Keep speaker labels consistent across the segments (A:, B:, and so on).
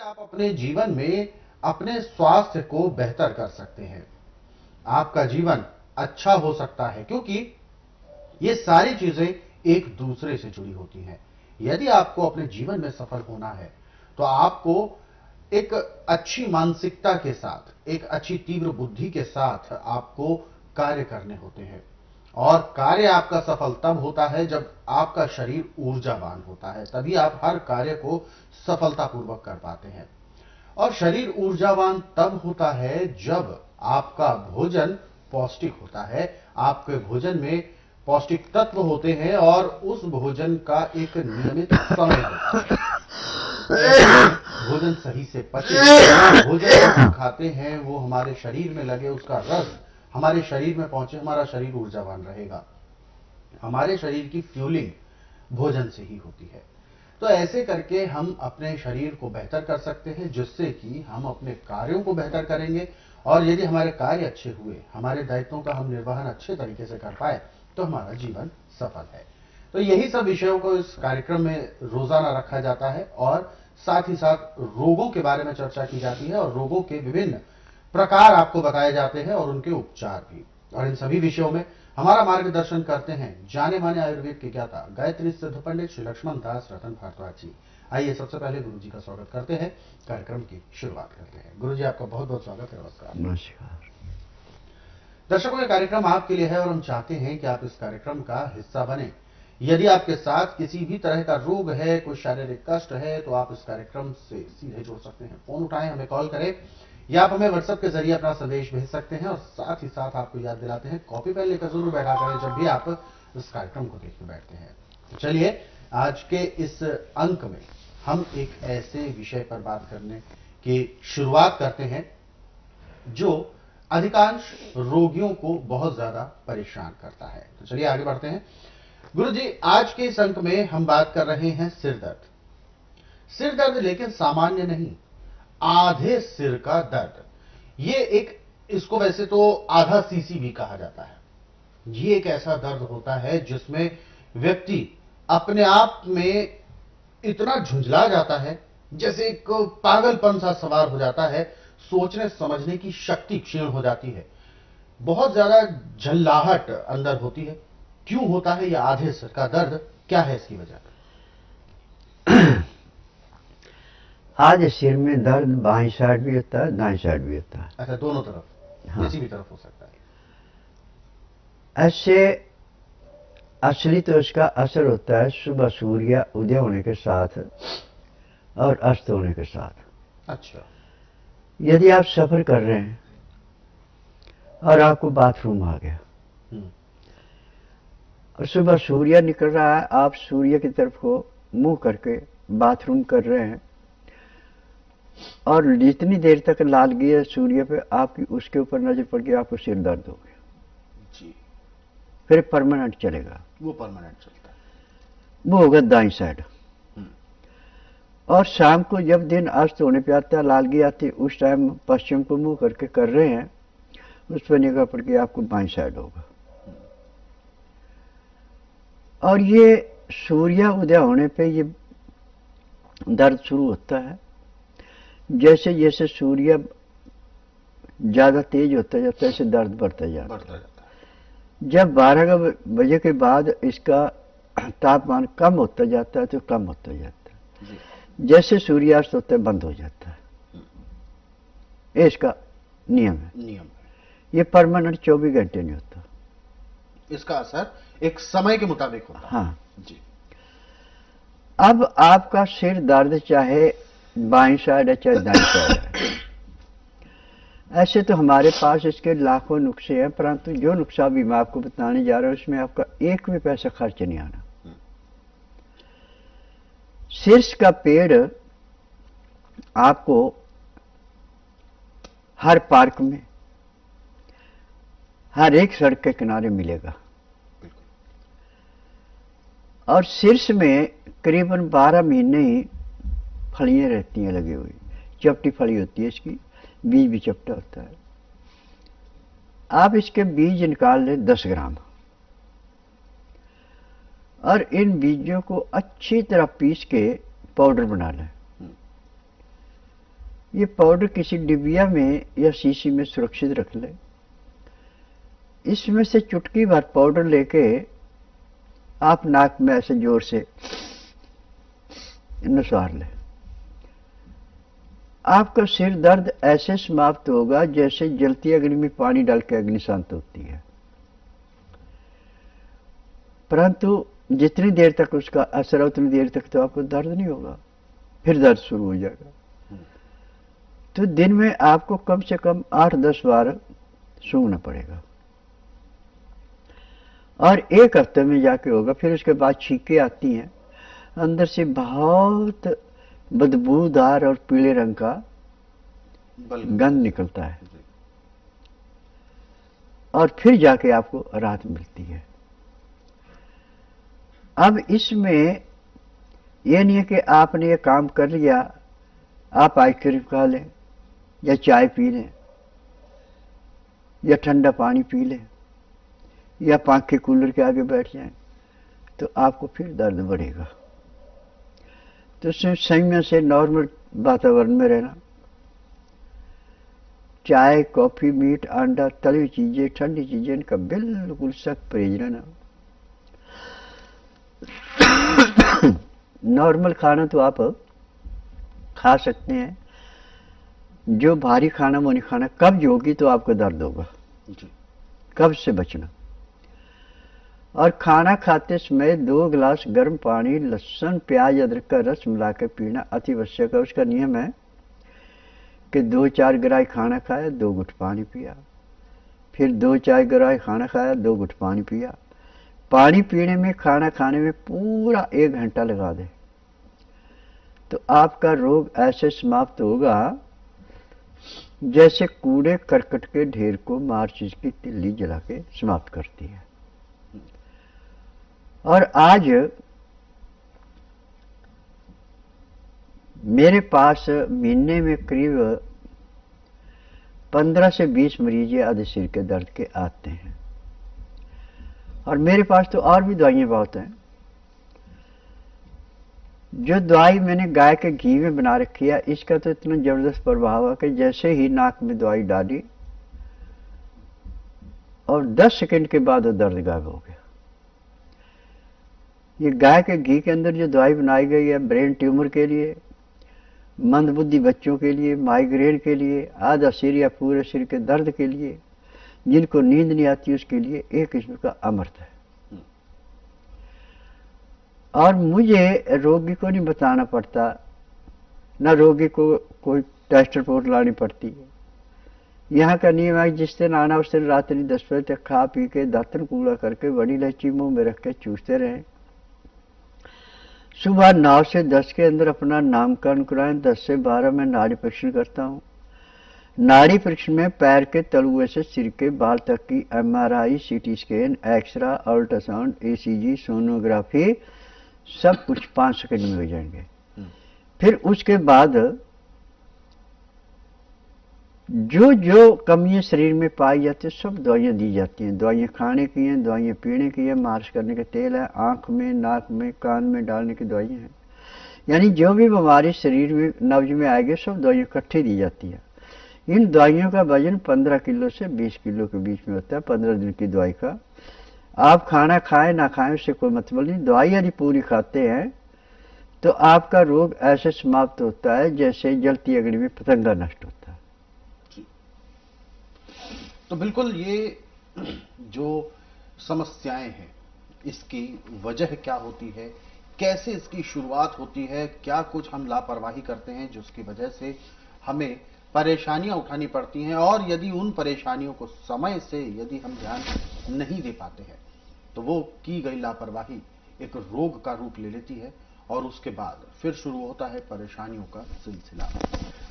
A: आप अपने जीवन में अपने स्वास्थ्य को बेहतर कर सकते हैं। आपका जीवन अच्छा हो सकता है क्योंकि ये सारी चीजें एक दूसरे से जुड़ी होती हैं। यदि आपको अपने जीवन में सफल होना है तो आपको एक अच्छी मानसिकता के साथ, एक अच्छी तीव्र बुद्धि के साथ आपको कार्य करने होते हैं। और कार्य आपका सफल तब होता है जब आपका शरीर ऊर्जावान होता है, तभी आप हर कार्य को सफलतापूर्वक कर पाते हैं। और शरीर ऊर्जावान तब होता है जब आपका भोजन पौष्टिक होता है, आपके भोजन में पौष्टिक तत्व होते हैं और उस भोजन का एक नियमित समय होता है। भोजन सही से पचे, भोजन जो हम खाते हैं वो हमारे शरीर में लगे, उसका रस हमारे शरीर में पहुंचे, हमारा शरीर ऊर्जावान रहेगा। हमारे शरीर की फ्यूलिंग भोजन से ही होती है। तो ऐसे करके हम अपने शरीर को बेहतर कर सकते हैं, जिससे कि हम अपने कार्यों को बेहतर करेंगे। और यदि हमारे कार्य अच्छे हुए, हमारे दायित्वों का हम निर्वहन अच्छे तरीके से कर पाए, तो हमारा जीवन सफल है। तो यही सब विषयों को इस कार्यक्रम में रोजाना रखा जाता है और साथ ही साथ रोगों के बारे में चर्चा की जाती है और रोगों के विभिन्न प्रकार आपको बताए जाते हैं और उनके उपचार भी। और इन सभी विषयों में हमारा मार्गदर्शन करते हैं जाने माने आयुर्वेद के ज्ञाता गायत्री सिद्ध पंडित श्री लक्ष्मण दास रतन भारद्वाज जी। आइए सबसे पहले गुरु जी का स्वागत करते हैं, कार्यक्रम की शुरुआत करते हैं। गुरु जी, आपका बहुत बहुत स्वागत है। नमस्कार।
B: नमस्कार।
A: दर्शकों, ये कार्यक्रम आपके लिए है और हम चाहते हैं कि आप इस कार्यक्रम का हिस्सा बने। यदि आपके साथ किसी भी तरह का रोग है, कोई शारीरिक कष्ट है, तो आप इस कार्यक्रम से सीधे जुड़ सकते हैं। फोन उठाएं, हमें कॉल करें या आप हमें व्हाट्सएप के जरिए अपना संदेश भेज सकते हैं। और साथ ही साथ आपको याद दिलाते हैं, कॉपी पेन लेकर जरूर बैठा करें जब भी आप इस कार्यक्रम को देखने बैठते हैं। तो चलिए, आज के इस अंक में हम एक ऐसे विषय पर बात करने की शुरुआत करते हैं जो अधिकांश रोगियों को बहुत ज्यादा परेशान करता है। तो चलिए आगे बढ़ते हैं। गुरु जी, आज के इस अंक में हम बात कर रहे हैं सिर दर्द। सिर दर्द लेकिन सामान्य नहीं, आधे सिर का दर्द। ये एक, इसको वैसे तो आधा सीसी भी कहा जाता है। ये एक ऐसा दर्द होता है जिसमें व्यक्ति अपने आप में इतना झुंझला जाता है, जैसे एक पागलपन सा सवार हो जाता है, सोचने समझने की शक्ति क्षीण हो जाती है, बहुत ज्यादा झल्लाहट अंदर होती है। क्यों होता है यह आधे सिर का दर्द? क्या है इसकी वजह?
B: आज सिर में दर्द बाईं साइड भी होता है, दाईं साइड भी होता है।
A: अच्छा, दोनों तरफ?
B: हाँ।
A: किसी भी तरफ हो सकता है।
B: ऐसे असली तो इसका असर होता है सुबह सूर्य उदय होने के साथ और अस्त होने के साथ।
A: अच्छा।
B: यदि आप सफर कर रहे हैं और आपको बाथरूम आ गया और सुबह सूर्य निकल रहा है, आप सूर्य की तरफ को मुंह करके बाथरूम कर रहे हैं और जितनी देर तक लाल गई सूर्य पे आपकी, उसके ऊपर नजर पड़ गई, आपको सिर दर्द हो गया
A: जी।
B: फिर परमानेंट चलेगा,
A: वो परमानेंट चलता है,
B: वो होगा दाईं साइड। और शाम को जब दिन अस्त होने पे आता है, लालगी आती है, उस टाइम पश्चिम को मुंह करके कर रहे हैं, उस पर निगाह पड़ के आपको बाईं साइड होगा। और ये सूर्य उदय होने पे ये दर्द शुरू होता है। जैसे जैसे सूर्य ज्यादा तेज होता जाता है, ऐसे दर्द बढ़ता जाता है। जब 12 बजे के बाद इसका तापमान कम होता जाता है तो कम होता जाता है, जैसे सूर्यास्त होता है बंद हो जाता है। ये इसका नियम है। ये परमानेंट 24 घंटे नहीं होता,
A: इसका असर एक समय के मुताबिक होता है।
B: हाँ
A: जी।
B: अब आपका सिर दर्द चाहे बाईं साइड है चाहे दाईं साइड है, ऐसे तो हमारे पास इसके लाखों नुस्खे हैं, परंतु जो नुस्खा भी मैं आपको बताने जा रहा हूं उसमें आपका एक भी पैसा खर्च नहीं आना। शीर्ष का पेड़ आपको हर पार्क में, हर एक सड़क के किनारे मिलेगा। और शीर्ष में करीबन 12 महीने ही फलियां रहती हैं लगी हुई, चपटी फली होती है इसकी, बीज भी चपटा होता है। आप इसके बीज निकाल लें 10 ग्राम और इन बीजों को अच्छी तरह पीस के पाउडर बना लें। ये पाउडर किसी डिबिया में या शीशी में सुरक्षित रख ले। इसमें से चुटकी भर पाउडर लेके आप नाक में ऐसे जोर से नुसार लें। आपका सिर दर्द ऐसे समाप्त होगा जैसे जलती अग्नि में पानी डाल के अग्नि शांत होती है। परंतु जितनी देर तक उसका असर है उतनी देर तक तो आपको दर्द नहीं होगा, फिर दर्द शुरू हो जाएगा। तो दिन में आपको कम से कम 8-10 बार सूंघना पड़ेगा और 1 हफ्ते में जाके होगा। फिर उसके बाद छींकें आती हैं, अंदर से बहुत बदबूदार और पीले रंग का गंध निकलता है और फिर जाके आपको राहत मिलती है। अब इसमें यह नहीं है कि आपने ये काम कर लिया, आप आइसक्रीम खा लें या चाय पी लें या ठंडा पानी पी लें या पंखे कूलर के आगे बैठ जाएं तो आपको फिर दर्द बढ़ेगा। तो संयम से नॉर्मल वातावरण में रहना, चाय, कॉफी, मीट, अंडा, तली हुई चीजें, ठंडी चीजें, इनका बिल्कुल सख्त परहेज रहना। नॉर्मल खाना तो आप खा सकते हैं, जो भारी खाना वो नहीं खाना। कब्ज होगी तो आपको दर्द होगा, कब्ज से बचना। और खाना खाते समय 2 गिलास गर्म पानी, लहसुन, प्याज, अदरक का रस मिला के पीना अति आवश्यक है। उसका नियम है कि 2-4 गिराई खाना खाया, 2 घुट पानी पिया, फिर 2-4 गिराई खाना खाया, 2 घुट पानी पिया। पानी पीने में, खाना खाने में पूरा 1 घंटा लगा दे तो आपका रोग ऐसे समाप्त होगा जैसे कूड़े करकट के ढेर को माचिस की तिल्ली जला के समाप्त करती है। और आज मेरे पास महीने में करीब 15 से 20 मरीज आधे सिर के दर्द के आते हैं। और मेरे पास तो और भी दवाइयां बहुत हैं। जो दवाई मैंने गाय के घी में बना रखी है, इसका तो इतना जबरदस्त प्रभाव है कि जैसे ही नाक में दवाई डाली और 10 सेकंड के बाद वो दर्द गायब हो गया। ये गाय के घी के अंदर जो दवाई बनाई गई है, ब्रेन ट्यूमर के लिए, मंदबुद्धि बच्चों के लिए, माइग्रेन के लिए, आधा सिर या पूरे सिर के दर्द के लिए, जिनको नींद नहीं आती उसके लिए एक किस्म का अमृत है। और मुझे रोगी को नहीं बताना पड़ता, ना रोगी को कोई टेस्ट रिपोर्ट लानी पड़ती है। यहाँ का नियम है जिस दिन आना उस दिन रात्रि 10 बजे तक खा पी के दातन कूड़ा करके बड़ी इलायची मुंह में रख के चूसते रहें। सुबह 9 से 10 के अंदर अपना नामकरण कराएं। 10 से 12 में नाड़ी परीक्षण करता हूँ। नाड़ी परीक्षण में पैर के तलुए से सिर के बाल तक की MRI, CT scan, x-ray, ultrasound, ECG, sonography सब कुछ 5 सेकंड में हो जाएंगे। फिर उसके बाद जो जो कमियां शरीर में पाई जाती है सब दवाइयां दी जाती हैं। दवाइयां खाने की हैं, दवाइयां पीने की है, मालिश करने के तेल है, आंख में, नाक में, कान में डालने की दवाइयां हैं। यानी जो भी बीमारी शरीर में नब्ज में आएगी सब दवाइयां इकट्ठी दी जाती है। इन दवाइयों का वजन 15 किलो से 20 किलो के बीच में होता है। 15 दिन की दवाई का आप खाना खाएं ना खाएं उससे कोई मतलब नहीं। दवाई यदि पूरी खाते हैं तो आपका रोग ऐसे समाप्त होता है जैसे जलती अग्नि में पतंगा नष्ट होता है।
A: तो बिल्कुल ये जो समस्याएं हैं इसकी वजह क्या होती है, कैसे इसकी शुरुआत होती है, क्या कुछ हम लापरवाही करते हैं जिसकी वजह से हमें परेशानियां उठानी पड़ती हैं, और यदि उन परेशानियों को समय से यदि हम ध्यान नहीं दे पाते हैं तो वो की गई लापरवाही एक रोग का रूप ले लेती है और उसके बाद फिर शुरू होता है परेशानियों का सिलसिला।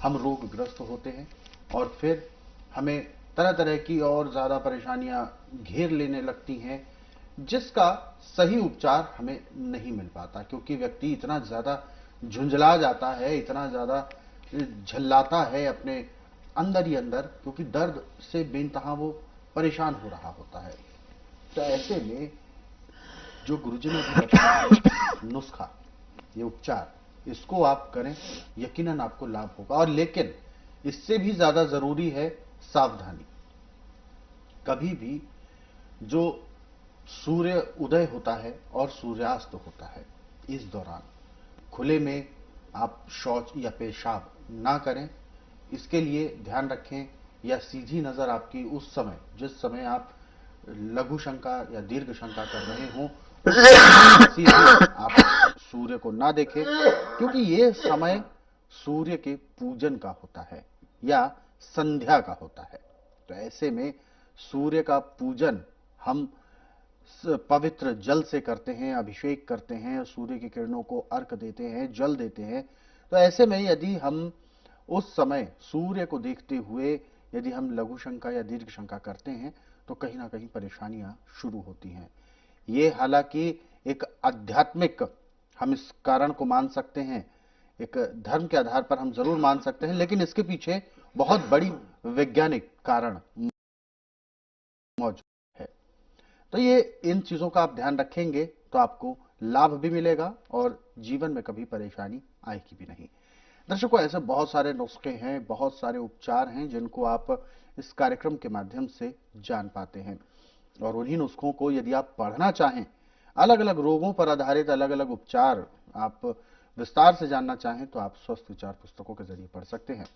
A: हम रोगग्रस्त होते हैं और फिर हमें तरह तरह की और ज्यादा परेशानियां घेर लेने लगती हैं जिसका सही उपचार हमें नहीं मिल पाता, क्योंकि व्यक्ति इतना ज्यादा झुंझला जाता है, इतना ज्यादा झल्लाता है अपने अंदर ही अंदर, क्योंकि दर्द से बेनतहा वो परेशान हो रहा होता है। तो ऐसे में जो गुरुजी ने बताया नुस्खा, ये उपचार, इसको आप करें, यकीनन आपको लाभ होगा। और लेकिन इससे भी ज्यादा जरूरी है सावधानी। कभी भी जो सूर्य उदय होता है और सूर्यास्त होता है, इस दौरान खुले में आप शौच या पेशाब ना करें। इसके लिए ध्यान रखें, या सीधी नजर आपकी उस समय, जिस समय आप लघु शंका या दीर्घ शंका कर रहे हो, उस समय सीधे आप सूर्य को ना देखें, क्योंकि ये समय सूर्य के पूजन का होता है या संध्या का होता है। तो ऐसे में सूर्य का पूजन हम पवित्र जल से करते हैं, अभिषेक करते हैं, सूर्य की किरणों को अर्घ देते हैं, जल देते हैं। तो ऐसे में यदि हम उस समय सूर्य को देखते हुए यदि हम लघु शंका या दीर्घ शंका करते हैं, तो कहीं ना कहीं परेशानियां शुरू होती हैं। ये हालांकि एक आध्यात्मिक, हम इस कारण को मान सकते हैं, एक धर्म के आधार पर हम जरूर मान सकते हैं, लेकिन इसके पीछे बहुत बड़ी वैज्ञानिक कारण मौजूद है। तो ये इन चीजों का आप ध्यान रखेंगे तो आपको लाभ भी मिलेगा और जीवन में कभी परेशानी आएगी भी नहीं। दर्शकों, ऐसे बहुत सारे नुस्खे हैं, बहुत सारे उपचार हैं जिनको आप इस कार्यक्रम के माध्यम से जान पाते हैं, और उन्हीं नुस्खों को यदि आप पढ़ना चाहें, अलग अलग रोगों पर आधारित अलग अलग उपचार आप विस्तार से जानना चाहें, तो आप स्वस्थ विचार पुस्तकों के जरिए पढ़ सकते हैं।